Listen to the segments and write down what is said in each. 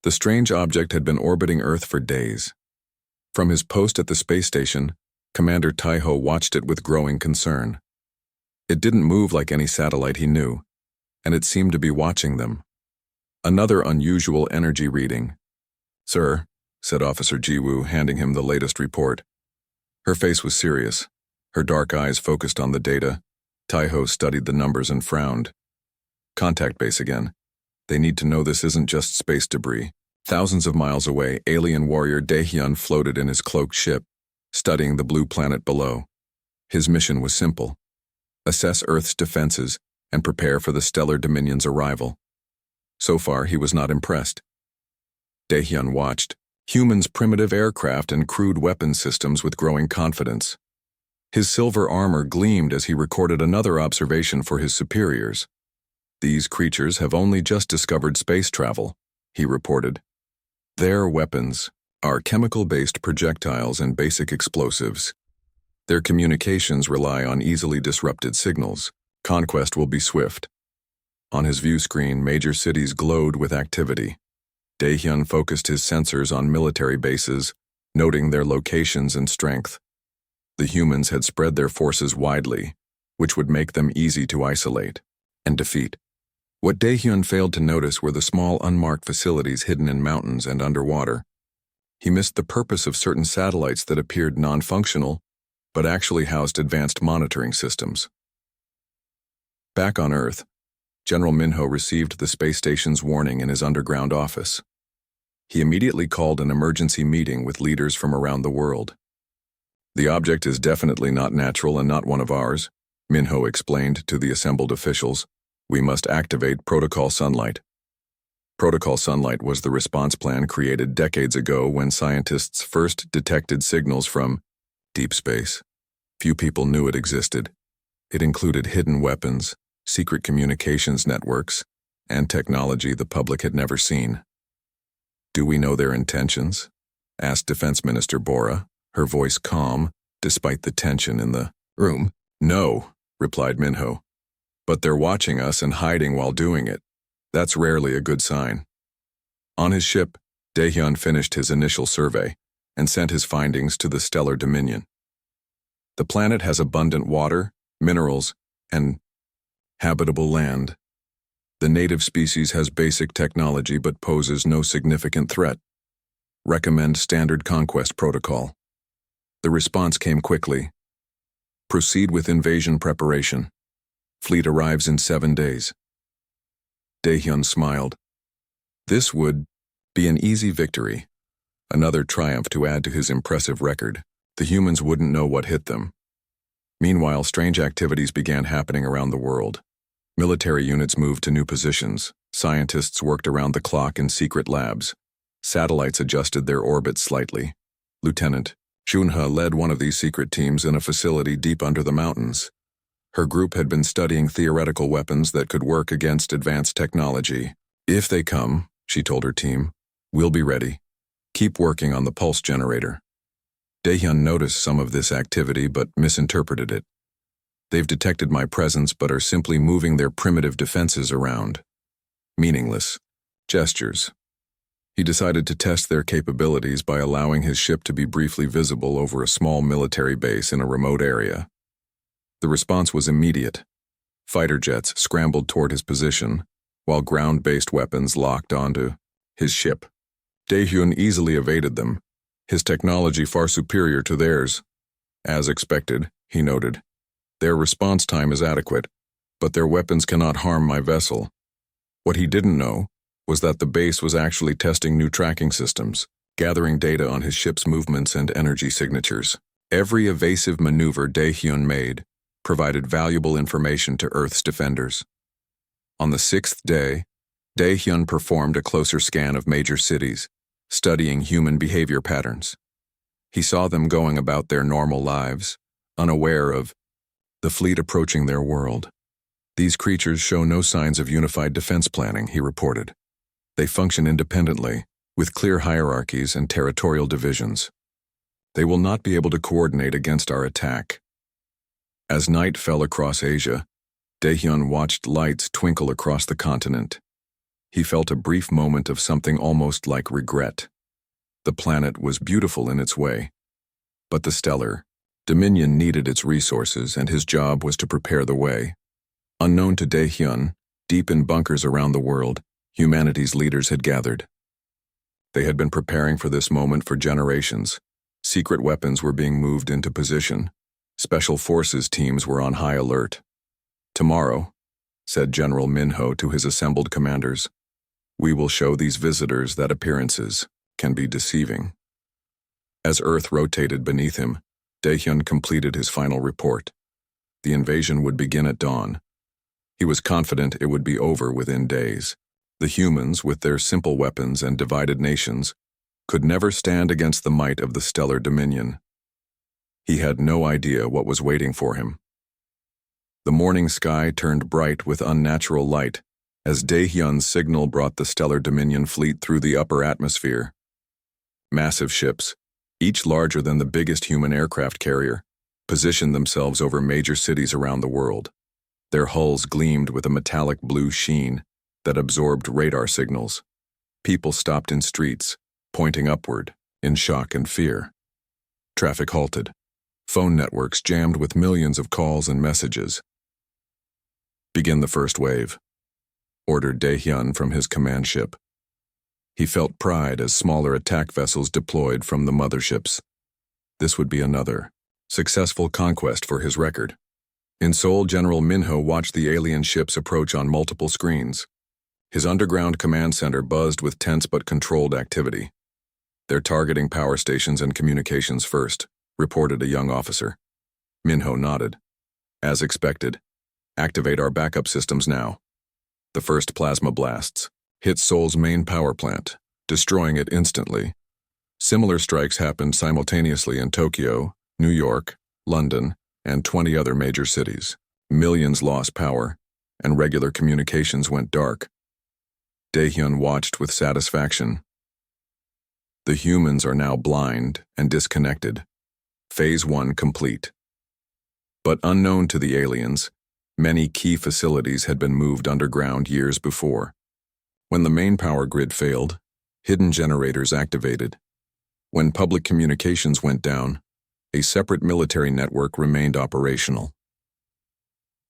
The strange object had been orbiting Earth for days. From his post at the space station, Commander Taiho watched it with growing concern. It didn't move like any satellite he knew, and it seemed to be watching them. Another unusual energy reading. "Sir," said Officer Jiwoo, handing him the latest report. Her face was serious. Her dark eyes focused on the data. Taiho studied the numbers and frowned. "Contact base again. They need to know this isn't just space debris." Thousands of miles away, alien warrior Daehyun floated in his cloaked ship, studying the blue planet below. His mission was simple: assess Earth's defenses and prepare for the stellar dominion's arrival. So far, he was not impressed. Daehyun watched humans' primitive aircraft and crude weapon systems with growing confidence. His silver armor gleamed as he recorded another observation for his superiors. "These creatures have only just discovered space travel," he reported. "Their weapons are chemical-based projectiles and basic explosives. Their communications rely on easily disrupted signals. Conquest will be swift." On his view screen, major cities glowed with activity. Daehyun focused his sensors on military bases, noting their locations and strength. The humans had spread their forces widely, which would make them easy to isolate and defeat. What Daehyun failed to notice were the small unmarked facilities hidden in mountains and underwater. He missed the purpose of certain satellites that appeared non-functional, but actually housed advanced monitoring systems. Back on Earth, General Minho received the space station's warning in his underground office. He immediately called an emergency meeting with leaders from around the world. "The object is definitely not natural and not one of ours," Minho explained to the assembled officials. "We must activate Protocol Sunlight." Protocol Sunlight was the response plan created decades ago when scientists first detected signals from deep space. Few people knew it existed. It included hidden weapons, secret communications networks, and technology the public had never seen. "Do we know their intentions?" asked Defense Minister Bora, her voice calm despite the tension in the room. "No," replied Minho. "But they're watching us and hiding while doing it. That's rarely a good sign." On his ship, Daehyun finished his initial survey and sent his findings to the Stellar Dominion. The planet has abundant water, minerals, and habitable land. The native species has basic technology but poses no significant threat. Recommend standard conquest protocol. The response came quickly. Proceed with invasion preparation. Fleet arrives in 7 days. Daehyun smiled. This would be an easy victory. Another triumph to add to his impressive record. The humans wouldn't know what hit them. Meanwhile, strange activities began happening around the world. Military units moved to new positions. Scientists worked around the clock in secret labs. Satellites adjusted their orbits slightly. Lieutenant Junha led one of these secret teams in a facility deep under the mountains. Her group had been studying theoretical weapons that could work against advanced technology. "If they come," she told her team, "we'll be ready. Keep working on the pulse generator." Daehyun noticed some of this activity but misinterpreted it. "They've detected my presence but are simply moving their primitive defenses around." Meaningless gestures. He decided to test their capabilities by allowing his ship to be briefly visible over a small military base in a remote area. The response was immediate. Fighter jets scrambled toward his position, while ground-based weapons locked onto his ship. Daehyun easily evaded them, his technology far superior to theirs. "As expected," he noted. "Their response time is adequate, but their weapons cannot harm my vessel." What he didn't know was that the base was actually testing new tracking systems, gathering data on his ship's movements and energy signatures. Every evasive maneuver Daehyun made provided valuable information to Earth's defenders. On the 6th day, Daehyun performed a closer scan of major cities, studying human behavior patterns. He saw them going about their normal lives, unaware of the fleet approaching their world. "These creatures show no signs of unified defense planning," he reported. "They function independently, with clear hierarchies and territorial divisions. They will not be able to coordinate against our attack." As night fell across Asia, Daehyun watched lights twinkle across the continent. He felt a brief moment of something almost like regret. The planet was beautiful in its way, but the stellar Dominion needed its resources, and his job was to prepare the way. Unknown to Dae-hyun, deep in bunkers around the world, humanity's leaders had gathered. They had been preparing for this moment for generations. Secret weapons were being moved into position. Special forces teams were on high alert. "Tomorrow," said General Minho to his assembled commanders, "we will show these visitors that appearances can be deceiving." As Earth rotated beneath him, Dae-hyun completed his final report. The invasion would begin at dawn. He was confident it would be over within days. The humans, with their simple weapons and divided nations, could never stand against the might of the stellar Dominion. He had no idea what was waiting for him. The morning sky turned bright with unnatural light as Dae-hyun's signal brought the stellar Dominion fleet through the upper atmosphere. Massive ships, each larger than the biggest human aircraft carrier, positioned themselves over major cities around the world. Their hulls gleamed with a metallic blue sheen that absorbed radar signals. People stopped in streets, pointing upward, in shock and fear. Traffic halted. Phone networks jammed with millions of calls and messages. "Begin the first wave," ordered Dae-hyun from his command ship. He felt pride as smaller attack vessels deployed from the motherships. This would be another successful conquest for his record. In Seoul, General Minho watched the alien ships approach on multiple screens. His underground command center buzzed with tense but controlled activity. "They're targeting power stations and communications first," reported a young officer. Minho nodded. "As expected. Activate our backup systems now." The first plasma blasts hit Seoul's main power plant, destroying it instantly. Similar strikes happened simultaneously in Tokyo, New York, London, and 20 other major cities. Millions lost power, and regular communications went dark. Dae-hyun watched with satisfaction. The humans are now blind and disconnected. Phase 1 complete. But unknown to the aliens, many key facilities had been moved underground years before. When the main power grid failed, hidden generators activated. When public communications went down, a separate military network remained operational.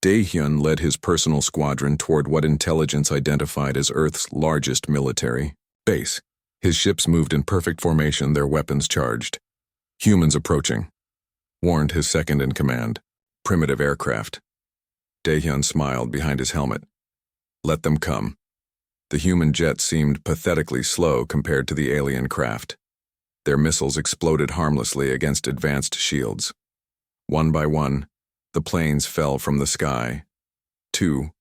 Dae-hyun led his personal squadron toward what intelligence identified as Earth's largest military base. His ships moved in perfect formation, their weapons charged. "Humans approaching," warned his second-in-command, primitive aircraft. Dae-hyun smiled behind his helmet. "Let them come." The human jets seemed pathetically slow compared to the alien craft. Their missiles exploded harmlessly against advanced shields. One by one, the planes fell from the sky. "Two.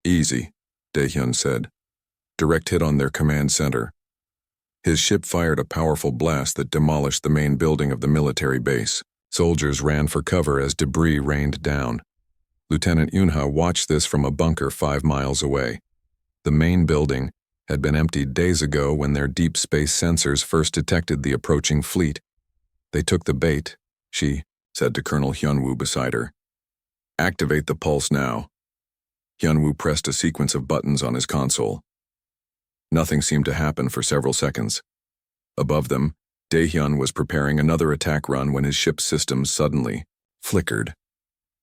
Easy," Dae-hyun said. "Direct hit on their command center." His ship fired a powerful blast that demolished the main building of the military base. Soldiers ran for cover as debris rained down. Lieutenant Yunha watched this from a bunker 5 miles away. The main building had been emptied days ago when their deep space sensors first detected the approaching fleet. "They took the bait," she said to Colonel Hyunwoo beside her. "Activate the pulse now." Hyunwoo pressed a sequence of buttons on his console. Nothing seemed to happen for several seconds. Above them, Dae-hyun was preparing another attack run when his ship's systems suddenly flickered.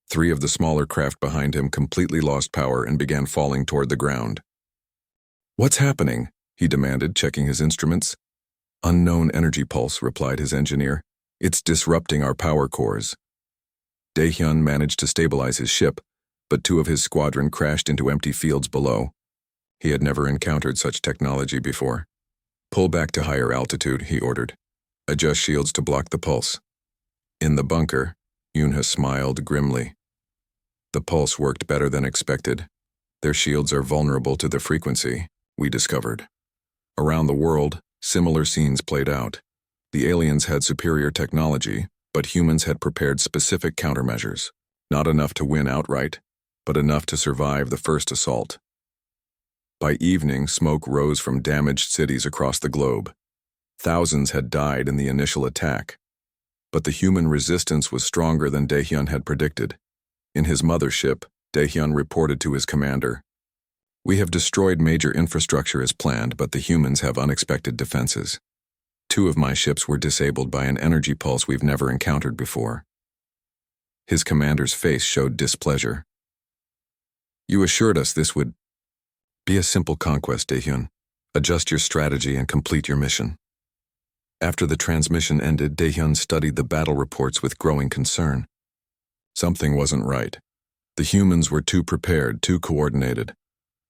3 of the smaller craft behind him completely lost power and began falling toward the ground. "What's happening?" he demanded, checking his instruments. "Unknown energy pulse," replied his engineer. "It's disrupting our power cores." Dae-hyun managed to stabilize his ship, but 2 of his squadron crashed into empty fields below. He had never encountered such technology before. "Pull back to higher altitude," he ordered. "Adjust shields to block the pulse." In the bunker, Yunha smiled grimly. The pulse worked better than expected. "Their shields are vulnerable to the frequency," we discovered. Around the world, similar scenes played out. The aliens had superior technology, but humans had prepared specific countermeasures. Not enough to win outright, but enough to survive the first assault. By evening, smoke rose from damaged cities across the globe. Thousands had died in the initial attack. But the human resistance was stronger than Dae-hyun had predicted. In his mothership, Dae-hyun reported to his commander. We have destroyed major infrastructure as planned, but the humans have unexpected defenses. 2 of my ships were disabled by an energy pulse we've never encountered before. His commander's face showed displeasure. You assured us this would be a simple conquest, Daehyun. Adjust your strategy and complete your mission. After the transmission ended, Daehyun studied the battle reports with growing concern. Something wasn't right. The humans were too prepared, too coordinated.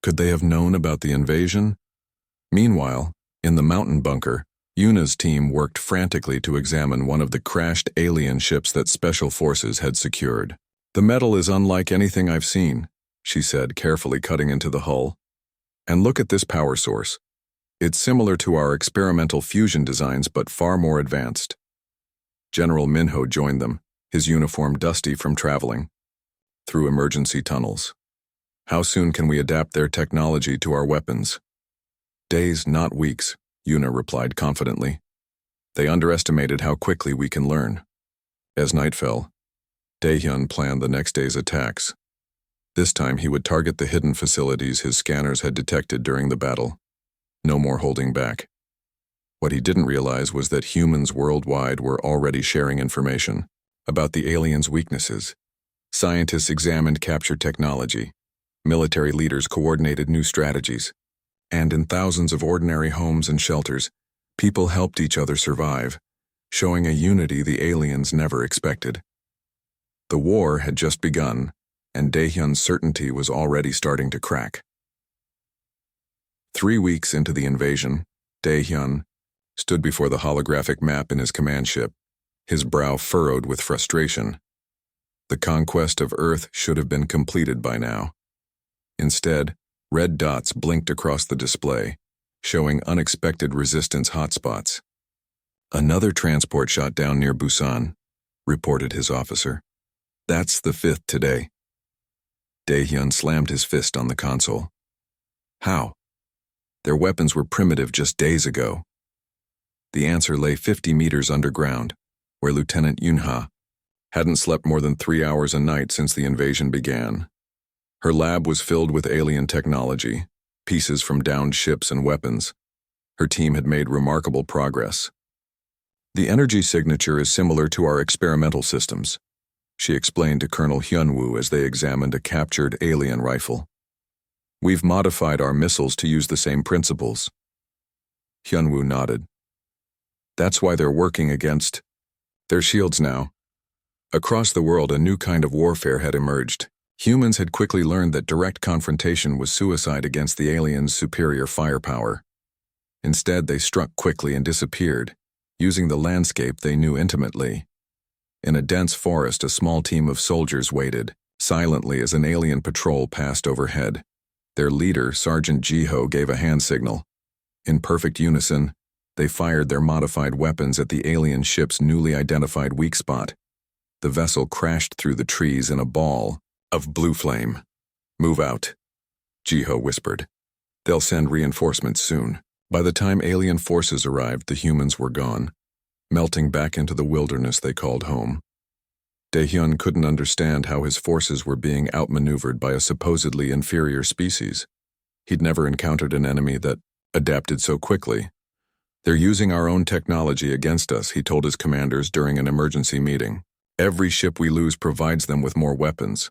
Could they have known about the invasion? Meanwhile, in the mountain bunker, Yuna's team worked frantically to examine one of the crashed alien ships that Special Forces had secured. The metal is unlike anything I've seen, she said, carefully cutting into the hull. And look at this power source. It's similar to our experimental fusion designs, but far more advanced. General Minho joined them, his uniform dusty from traveling through emergency tunnels. How soon can we adapt their technology to our weapons? Days, not weeks, Yuna replied confidently. They underestimated how quickly we can learn. As night fell, Daehyun planned the next day's attacks. This time he would target the hidden facilities his scanners had detected during the battle. No more holding back. What he didn't realize was that humans worldwide were already sharing information about the aliens' weaknesses. Scientists examined captured technology. Military leaders coordinated new strategies. And in thousands of ordinary homes and shelters, people helped each other survive, showing a unity the aliens never expected. The war had just begun, and Daehyun's certainty was already starting to crack. 3 weeks into the invasion, Daehyun stood before the holographic map in his command ship, his brow furrowed with frustration. The conquest of Earth should have been completed by now. Instead, red dots blinked across the display, showing unexpected resistance hotspots. Another transport shot down near Busan, reported his officer. That's the 5th today. Daehyun slammed his fist on the console. How? Their weapons were primitive just days ago. The answer lay 50 meters underground, where Lieutenant Yunha hadn't slept more than 3 hours a night since the invasion began. Her lab was filled with alien technology, pieces from downed ships and weapons. Her team had made remarkable progress. The energy signature is similar to our experimental systems, she explained to Colonel Hyunwoo as they examined a captured alien rifle. We've modified our missiles to use the same principles. Hyunwoo nodded. That's why they're working against their shields now. Across the world, a new kind of warfare had emerged. Humans had quickly learned that direct confrontation was suicide against the aliens' superior firepower. Instead, they struck quickly and disappeared, using the landscape they knew intimately. In a dense forest, a small team of soldiers waited, silently as an alien patrol passed overhead. Their leader, Sergeant Jiho, gave a hand signal. In perfect unison, they fired their modified weapons at the alien ship's newly identified weak spot. The vessel crashed through the trees in a ball of blue flame. Move out, Jiho whispered. They'll send reinforcements soon. By the time alien forces arrived, the humans were gone, melting back into the wilderness they called home. Daehyun couldn't understand how his forces were being outmaneuvered by a supposedly inferior species. He'd never encountered an enemy that adapted so quickly. They're using our own technology against us, he told his commanders during an emergency meeting. Every ship we lose provides them with more weapons.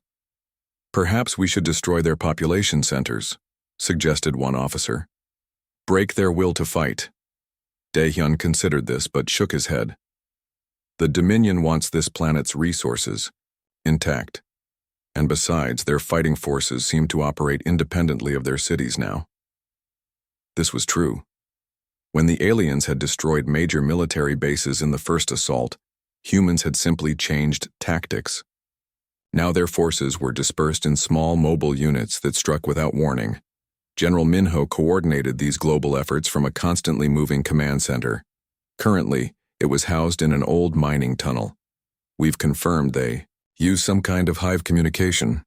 Perhaps we should destroy their population centers, suggested one officer. Break their will to fight. Daehyun considered this but shook his head. The Dominion wants this planet's resources intact, and besides, their fighting forces seem to operate independently of their cities now. This was true. When the aliens had destroyed major military bases in the first assault, humans had simply changed tactics. Now their forces were dispersed in small mobile units that struck without warning. General Minho coordinated these global efforts from a constantly moving command center. Currently, it was housed in an old mining tunnel. We've confirmed they use some kind of hive communication,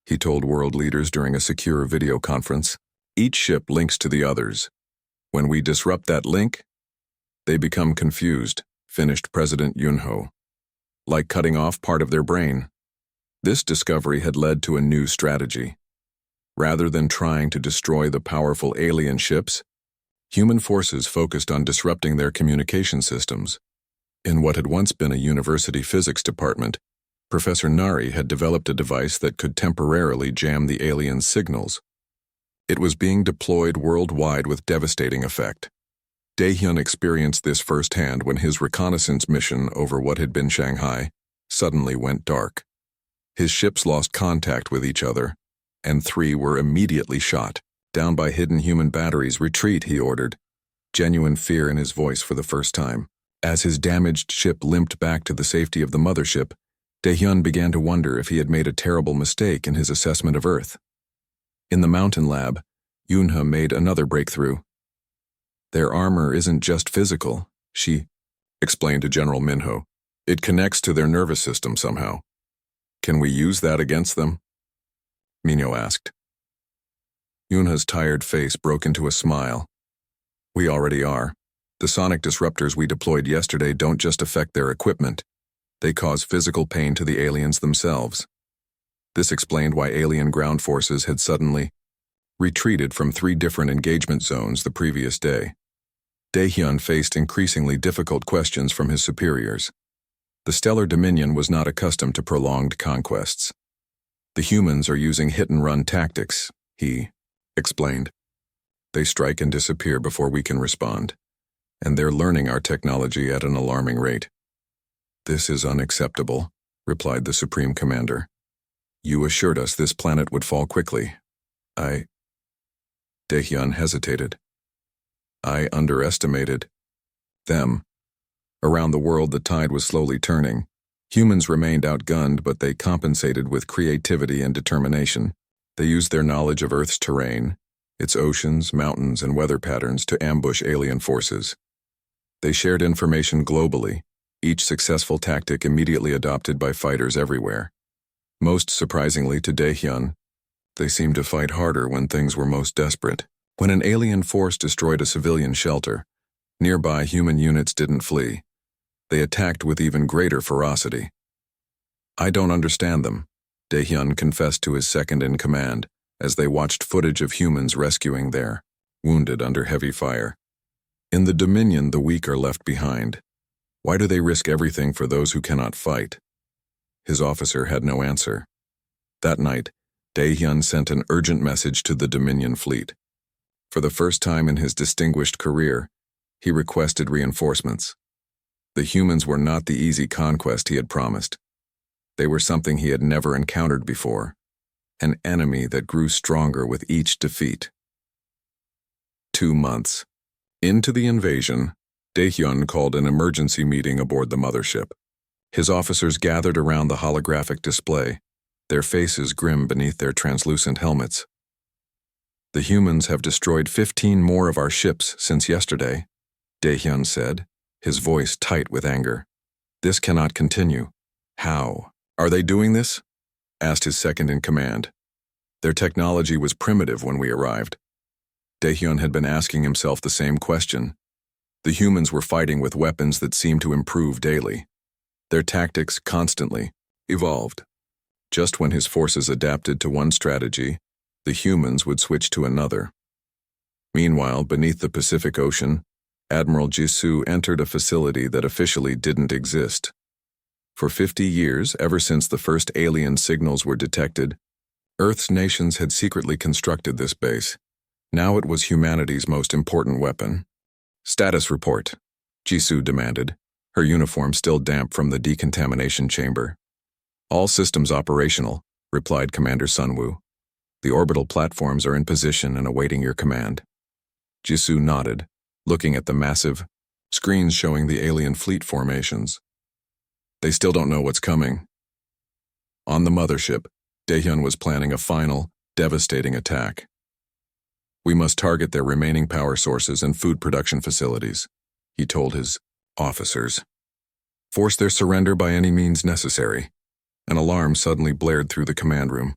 he told world leaders during a secure video conference. Each ship links to the others. When we disrupt that link, they become confused, finished President Yunho. Like cutting off part of their brain. This discovery had led to a new strategy. Rather than trying to destroy the powerful alien ships, human forces focused on disrupting their communication systems. In what had once been a university physics department, Professor Nari had developed a device that could temporarily jam the aliens' signals. It was being deployed worldwide with devastating effect. Daehyun experienced this firsthand when his reconnaissance mission over what had been Shanghai suddenly went dark. His ships lost contact with each other, and 3 were immediately shot. Down by hidden human batteries, retreat, he ordered, genuine fear in his voice for the first time. As his damaged ship limped back to the safety of the mothership, Daehyun began to wonder if he had made a terrible mistake in his assessment of Earth. In the mountain lab, Yoonha made another breakthrough. Their armor isn't just physical, she explained to General Minho. It connects to their nervous system somehow. Can we use that against them? Minho asked. Yoonha's tired face broke into a smile. We already are. The sonic disruptors we deployed yesterday don't just affect their equipment. They cause physical pain to the aliens themselves. This explained why alien ground forces had suddenly retreated from 3 different engagement zones the previous day. Daehyun faced increasingly difficult questions from his superiors. The Stellar Dominion was not accustomed to prolonged conquests. The humans are using hit-and-run tactics, he explained. They strike and disappear before we can respond, and they're learning our technology at an alarming rate. This is unacceptable, replied the Supreme Commander. You assured us this planet would fall quickly. Daehyun hesitated. I underestimated them. Around the world, the tide was slowly turning. Humans remained outgunned, but they compensated with creativity and determination. They used their knowledge of Earth's terrain, its oceans, mountains, and weather patterns to ambush alien forces. They shared information globally, each successful tactic immediately adopted by fighters everywhere. Most surprisingly to Daehyun, they seemed to fight harder when things were most desperate. When an alien force destroyed a civilian shelter, nearby human units didn't flee. They attacked with even greater ferocity. I don't understand them, Daehyun confessed to his second-in-command as they watched footage of humans rescuing their wounded under heavy fire. In the Dominion, the weak are left behind. Why do they risk everything for those who cannot fight? His officer had no answer. That night, Daehyun sent an urgent message to the Dominion fleet. For the first time in his distinguished career, he requested reinforcements. The humans were not the easy conquest he had promised. They were something he had never encountered before, an enemy that grew stronger with each defeat. 2 months. Into the invasion, Daehyun called an emergency meeting aboard the mothership. His officers gathered around the holographic display, their faces grim beneath their translucent helmets. The humans have destroyed 15 more of our ships since yesterday, Daehyun said, his voice tight with anger. This cannot continue. How are they doing this? Asked his second-in-command. Their technology was primitive when we arrived. Daehyun had been asking himself the same question. The humans were fighting with weapons that seemed to improve daily. Their tactics constantly evolved. Just when his forces adapted to one strategy, the humans would switch to another. Meanwhile, beneath the Pacific Ocean, Admiral Jisoo entered a facility that officially didn't exist. For 50 years, ever since the first alien signals were detected, Earth's nations had secretly constructed this base. Now it was humanity's most important weapon. Status report, Jisoo demanded, her uniform still damp from the decontamination chamber. All systems operational, replied Commander Sunwoo. The orbital platforms are in position and awaiting your command. Jisoo nodded, looking at the massive screens showing the alien fleet formations. They still don't know what's coming. On the mothership, Daehyun was planning a final, devastating attack. We must target their remaining power sources and food production facilities, he told his officers. Force their surrender by any means necessary. An alarm suddenly blared through the command room.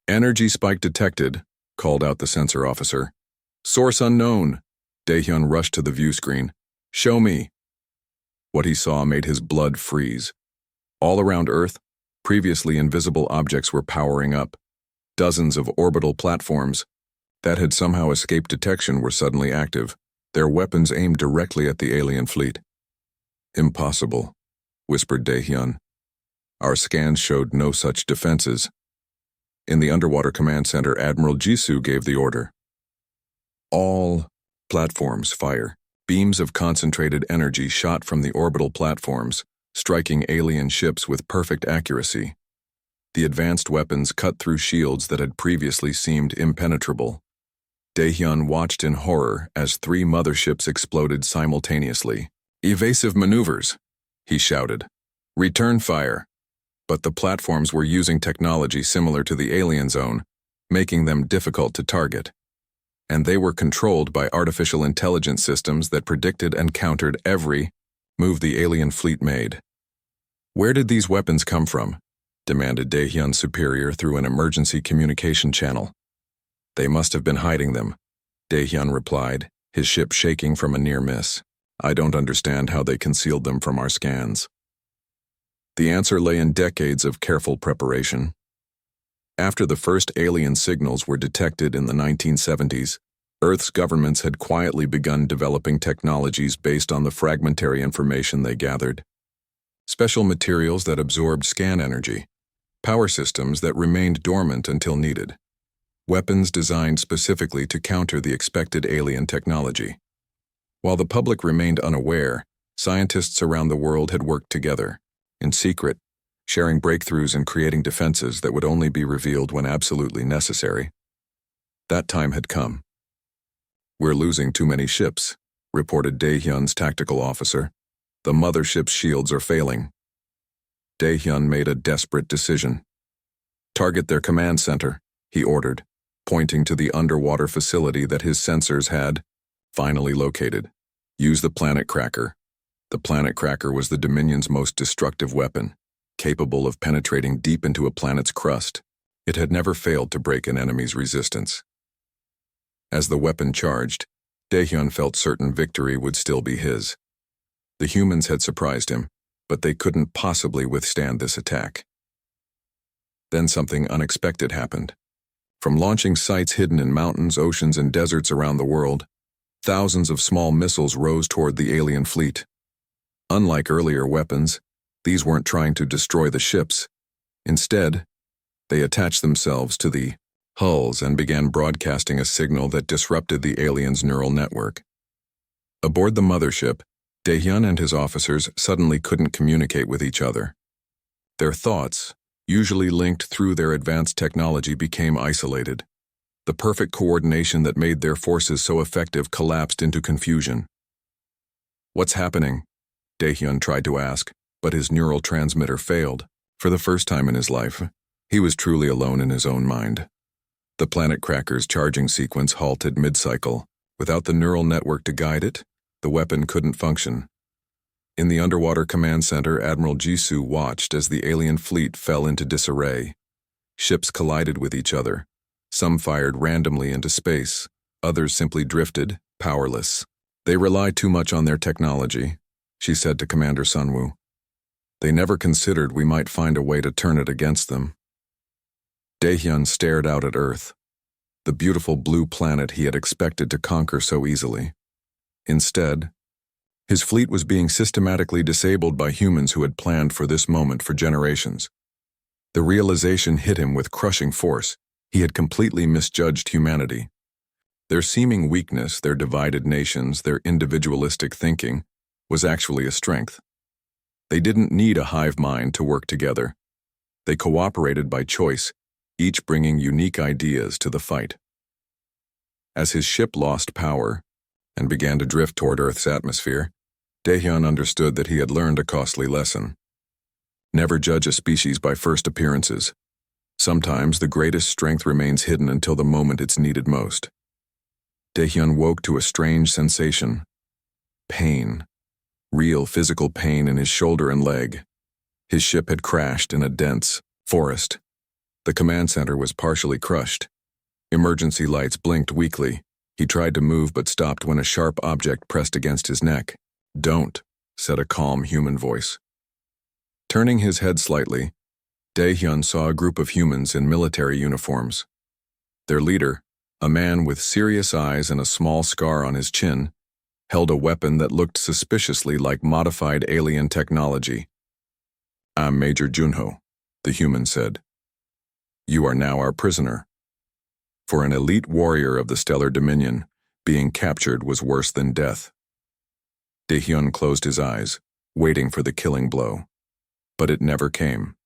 Energy spike detected, called out the sensor officer. Source unknown. Daehyun rushed to the view screen. Show me. What he saw made his blood freeze. All around Earth, previously invisible objects were powering up. Dozens of orbital platforms that had somehow escaped detection were suddenly active, their weapons aimed directly at the alien fleet. "Impossible," whispered Daehyun. "Our scans showed no such defenses." In the underwater command center, Admiral Jisoo gave the order. "All platforms fire." Beams of concentrated energy shot from the orbital platforms, striking alien ships with perfect accuracy. The advanced weapons cut through shields that had previously seemed impenetrable. Daehyun watched in horror as 3 motherships exploded simultaneously. "Evasive maneuvers," he shouted. "Return fire." But the platforms were using technology similar to the alien zone, making them difficult to target. And they were controlled by artificial intelligence systems that predicted and countered every move the alien fleet made. "Where did these weapons come from?" demanded Daehyun's superior through an emergency communication channel. "They must have been hiding them," Daehyun replied, his ship shaking from a near miss. "I don't understand how they concealed them from our scans." The answer lay in decades of careful preparation. After the first alien signals were detected in the 1970s, Earth's governments had quietly begun developing technologies based on the fragmentary information they gathered. Special materials that absorbed scan energy, power systems that remained dormant until needed, weapons designed specifically to counter the expected alien technology. While the public remained unaware, scientists around the world had worked together, in secret, sharing breakthroughs and creating defenses that would only be revealed when absolutely necessary. That time had come. "We're losing too many ships," reported Daehyun's tactical officer. "The mothership's shields are failing." Daehyun made a desperate decision. "Target their command center," he ordered, pointing to the underwater facility that his sensors had finally located. "Use the planet cracker." The planet cracker was the Dominion's most destructive weapon, capable of penetrating deep into a planet's crust. It had never failed to break an enemy's resistance. As the weapon charged, Daehyun felt certain victory would still be his. The humans had surprised him, but they couldn't possibly withstand this attack. Then something unexpected happened. From launching sites hidden in mountains, oceans, and deserts around the world, thousands of small missiles rose toward the alien fleet. Unlike earlier weapons, these weren't trying to destroy the ships. Instead, they attached themselves to the hulls and began broadcasting a signal that disrupted the aliens' neural network. Aboard the mothership, Daehyun and his officers suddenly couldn't communicate with each other. Their thoughts, usually linked through their advanced technology, became isolated. The perfect coordination that made their forces so effective collapsed into confusion. "What's happening?" Daehyun tried to ask, but his neural transmitter failed. For the first time in his life, he was truly alone in his own mind. The planet cracker's charging sequence halted mid-cycle. Without the neural network to guide it, the weapon couldn't function. In the underwater command center, Admiral Jisoo watched as the alien fleet fell into disarray. Ships collided with each other. Some fired randomly into space. Others simply drifted, powerless. "They rely too much on their technology," she said to Commander Sunwoo. "They never considered we might find a way to turn it against them." Daehyun stared out at Earth, the beautiful blue planet he had expected to conquer so easily. Instead, his fleet was being systematically disabled by humans who had planned for this moment for generations. The realization hit him with crushing force. He had completely misjudged humanity. Their seeming weakness, their divided nations, their individualistic thinking, was actually a strength. They didn't need a hive mind to work together. They cooperated by choice, each bringing unique ideas to the fight. As his ship lost power and began to drift toward Earth's atmosphere, Daehyun understood that he had learned a costly lesson. Never judge a species by first appearances. Sometimes the greatest strength remains hidden until the moment it's needed most. Daehyun woke to a strange sensation. Pain. Real physical pain in his shoulder and leg. His ship had crashed in a dense forest. The command center was partially crushed. Emergency lights blinked weakly. He tried to move but stopped when a sharp object pressed against his neck. "Don't," said a calm human voice. Turning his head slightly, Daehyun saw a group of humans in military uniforms. Their leader, a man with serious eyes and a small scar on his chin, held a weapon that looked suspiciously like modified alien technology. "I'm Major Junho," the human said. "You are now our prisoner." For an elite warrior of the Stellar Dominion, being captured was worse than death. Daehyun closed his eyes, waiting for the killing blow. But it never came.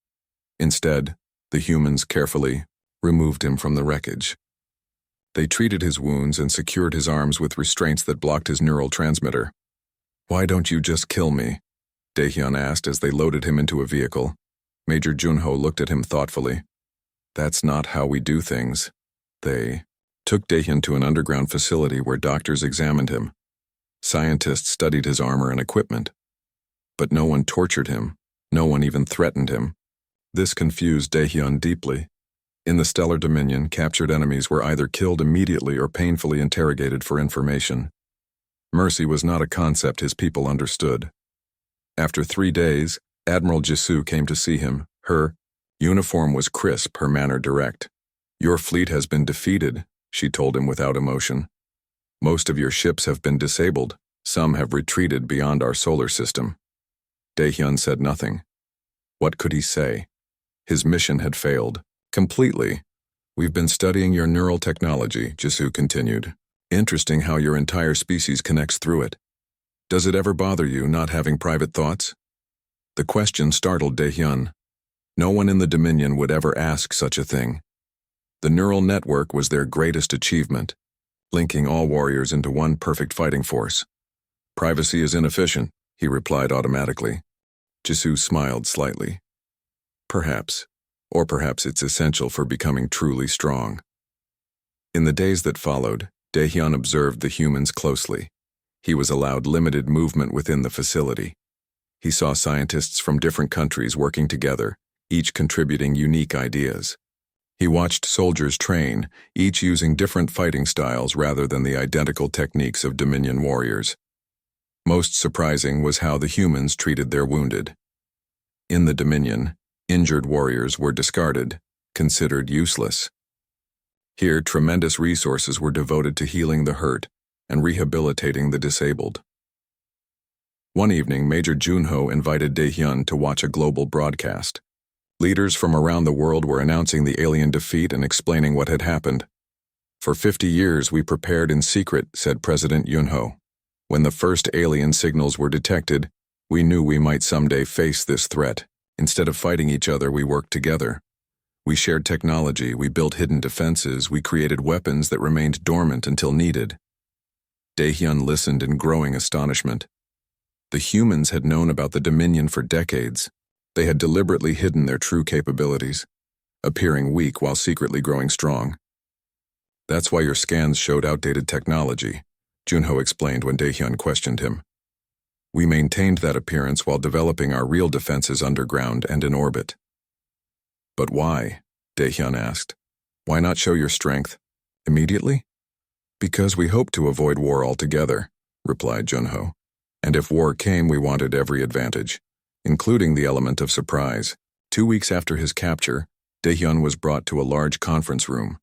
Instead, the humans carefully removed him from the wreckage. They treated his wounds and secured his arms with restraints that blocked his neural transmitter. "Why don't you just kill me?" Daehyun asked as they loaded him into a vehicle. Major Junho looked at him thoughtfully. "That's not how we do things." They took Daehyun to an underground facility where doctors examined him. Scientists studied his armor and equipment. But no one tortured him. No one even threatened him. This confused Daehyun deeply. In the Stellar Dominion, captured enemies were either killed immediately or painfully interrogated for information. Mercy was not a concept his people understood. After 3 days, Admiral Jisoo came to see him. Her uniform was crisp, her manner direct. "Your fleet has been defeated," she told him without emotion. "Most of your ships have been disabled. Some have retreated beyond our solar system." Daehyun said nothing. What could he say? His mission had failed. Completely. "We've been studying your neural technology," Jisoo continued. "Interesting how your entire species connects through it. Does it ever bother you not having private thoughts?" The question startled Daehyun. No one in the Dominion would ever ask such a thing. The neural network was their greatest achievement, linking all warriors into one perfect fighting force. "Privacy is inefficient," he replied automatically. Jisoo smiled slightly. "Perhaps. Or perhaps it's essential for becoming truly strong." In the days that followed, Daehyun observed the humans closely. He was allowed limited movement within the facility. He saw scientists from different countries working together, each contributing unique ideas. He watched soldiers train, each using different fighting styles rather than the identical techniques of Dominion warriors. Most surprising was how the humans treated their wounded. In the Dominion, injured warriors were discarded, considered useless. Here, tremendous resources were devoted to healing the hurt and rehabilitating the disabled. One evening, Major Junho invited Daehyun to watch a global broadcast. Leaders from around the world were announcing the alien defeat and explaining what had happened. "For 50 years we prepared in secret," said President Junho. "When the first alien signals were detected, we knew we might someday face this threat. Instead of fighting each other, we worked together. We shared technology, we built hidden defenses, we created weapons that remained dormant until needed." Daehyun listened in growing astonishment. The humans had known about the Dominion for decades. They had deliberately hidden their true capabilities, appearing weak while secretly growing strong. "That's why your scans showed outdated technology," Junho explained when Daehyun questioned him. "We maintained that appearance while developing our real defenses underground and in orbit." "But why?" Daehyun asked. "Why not show your strength immediately?" "Because we hoped to avoid war altogether," replied Junho. "And if war came, we wanted every advantage, including the element of surprise." 2 weeks after his capture, Daehyun was brought to a large conference room.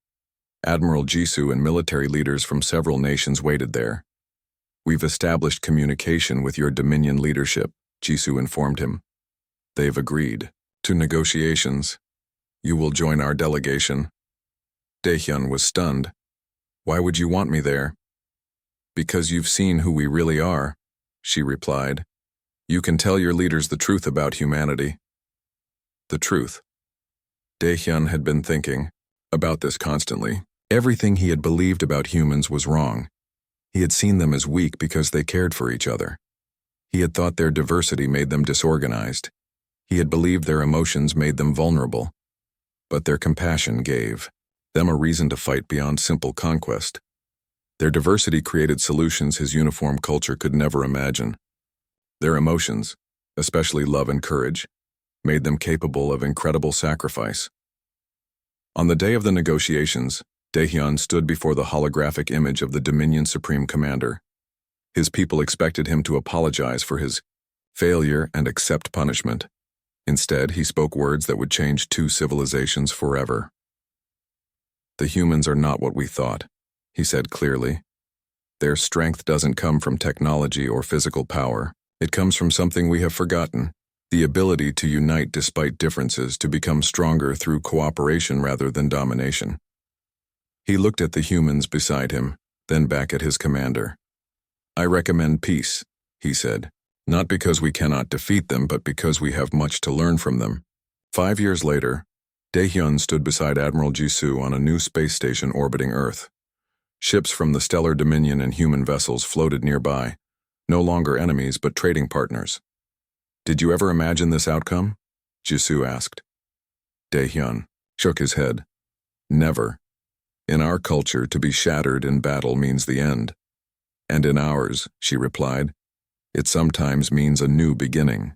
Admiral Jisoo and military leaders from several nations waited there. "We've established communication with your Dominion leadership," Jisoo informed him. "They've agreed to negotiations. You will join our delegation." Daehyun was stunned. "Why would you want me there?" "Because you've seen who we really are," she replied. "You can tell your leaders the truth about humanity." The truth. Daehyun had been thinking about this constantly. Everything he had believed about humans was wrong. He had seen them as weak because they cared for each other. He had thought their diversity made them disorganized. He had believed their emotions made them vulnerable. But their compassion gave them a reason to fight beyond simple conquest. Their diversity created solutions his uniform culture could never imagine. Their emotions, especially love and courage, made them capable of incredible sacrifice. On the day of the negotiations, Daehyun stood before the holographic image of the Dominion Supreme Commander. His people expected him to apologize for his failure and accept punishment. Instead, he spoke words that would change two civilizations forever. "The humans are not what we thought," he said clearly. "Their strength doesn't come from technology or physical power. It comes from something we have forgotten, the ability to unite despite differences, to become stronger through cooperation rather than domination." He looked at the humans beside him, then back at his commander. "I recommend peace," he said, "not because we cannot defeat them, but because we have much to learn from them." 5 years later, Daehyun stood beside Admiral Jisoo on a new space station orbiting Earth. Ships from the Stellar Dominion and human vessels floated nearby, no longer enemies but trading partners. "Did you ever imagine this outcome?" Jisoo asked. Daehyun shook his head. "Never. In our culture, to be shattered in battle means the end. And in ours," she replied, "it sometimes means a new beginning."